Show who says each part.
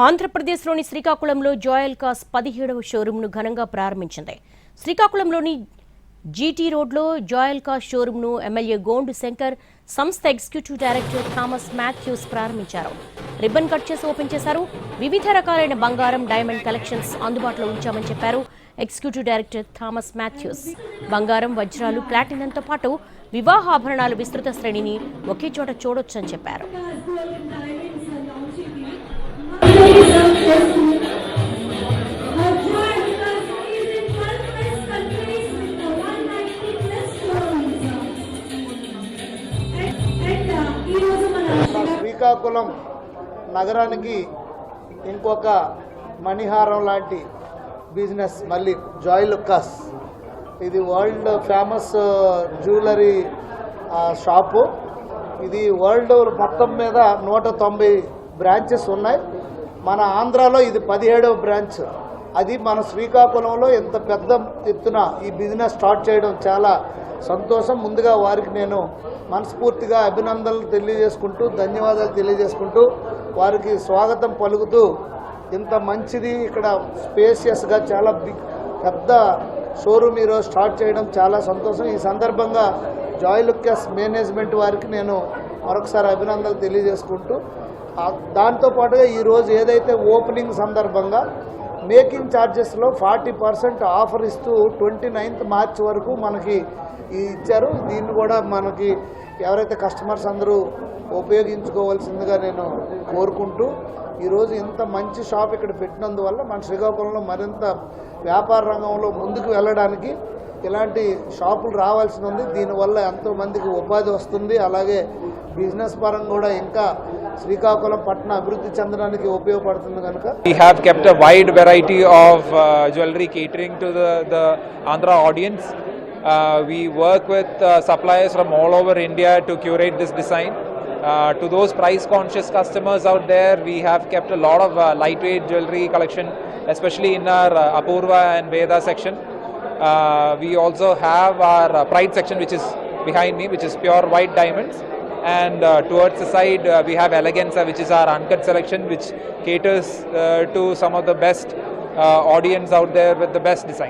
Speaker 1: ఆంధ్రప్రదేశ్లోని శ్రీకాకుళంలో జాయల్కాస్ 17వ షోరూంను ఘనంగా ప్రారంభించింది. శ్రీకాకుళంలోని జీటీ రోడ్లో జాయల్కాస్ షోరూంను ఎమ్మెల్యే గోండు శంకర్, సంస్థ ఎగ్జిక్యూటివ్ డైరెక్టర్ థామస్ మాథ్యూస్ ప్రారంభించారు. రిబ్బన్ కట్ చేసి ఓపెన్ చేశారు. వివిధ రకాలైన బంగారం, డైమండ్ కలెక్షన్స్ అందుబాటులో ఉంచామని చెప్పారు ఎగ్జిక్యూటివ్ డైరెక్టర్ థామస్ మాథ్యూస్. బంగారం, వజ్రాలు, ప్లాటినంతో పాటు వివాహాభరణాలు విస్తృత శ్రేణిని ఒకే చోట చూడొచ్చని చెప్పారు.
Speaker 2: శ్రీకాకుళం నగరానికి ఇంకొక మణిహారం లాంటి బిజినెస్ మళ్ళీ జాయల్కాస్. ఇది వరల్డ్ ఫేమస్ జ్యువెలరీ షాపు. ఇది వరల్డ్ మొత్తం మీద 190 బ్రాంచెస్ ఉన్నాయి. మన ఆంధ్రాలో ఇది 17వ బ్రాంచ్. అది మన శ్రీకాకుళంలో ఇంత పెద్ద ఎత్తున ఈ బిజినెస్ స్టార్ట్ చేయడం చాలా సంతోషం. ముందుగా వారికి నేను మనస్ఫూర్తిగా అభినందనలు తెలియజేసుకుంటూ, ధన్యవాదాలు తెలియజేసుకుంటూ, వారికి స్వాగతం పలుకుతూ, ఇంత మంచిది ఇక్కడ స్పేషియస్గా చాలా పెద్ద షోరూమ్ ఈరోజు స్టార్ట్ చేయడం చాలా సంతోషం. ఈ సందర్భంగా జాయల్కాస్ మేనేజ్మెంట్ వారికి నేను మరొకసారి అభినందనలు తెలియజేసుకుంటూ, దాంతోపాటుగా ఈరోజు ఏదైతే ఓపెనింగ్ సందర్భంగా మేకింగ్ ఛార్జెస్లో 40% ఆఫర్ ఇస్తూ 29th మార్చ్ వరకు మనకి ఇచ్చారు. దీన్ని కూడా మనకి ఎవరైతే కస్టమర్స్ అందరూ ఉపయోగించుకోవాల్సిందిగా నేను కోరుకుంటూ, ఈరోజు ఇంత మంచి షాప్ ఇక్కడ పెట్టినందువల్ల మన శ్రీకాకుళంలో మరింత వ్యాపార రంగంలో ముందుకు వెళ్ళడానికి ఇలాంటి షాపులు రావాల్సి ఉంది. దీనివల్ల ఎంతోమందికి ఉపాధి వస్తుంది. అలాగే బిజినెస్ పరంగా కూడా ఇంకా శ్రీకాకుళం పట్టణ అభివృద్ధి చెందడానికి ఉపయోగపడుతుంది కనుక.
Speaker 3: We have kept a wide variety of jewelry catering to the Andhra audience. We work with suppliers from all over India to curate this design. To those price conscious customers out there, we have kept a lot of lightweight jewelry collection, especially in our Apurva and Veda section. We also have our Pride section, which is behind me, which is pure white diamonds. And towards the side we have Eleganza, which is our uncut selection, which caters to some of the best audience out there with the best design.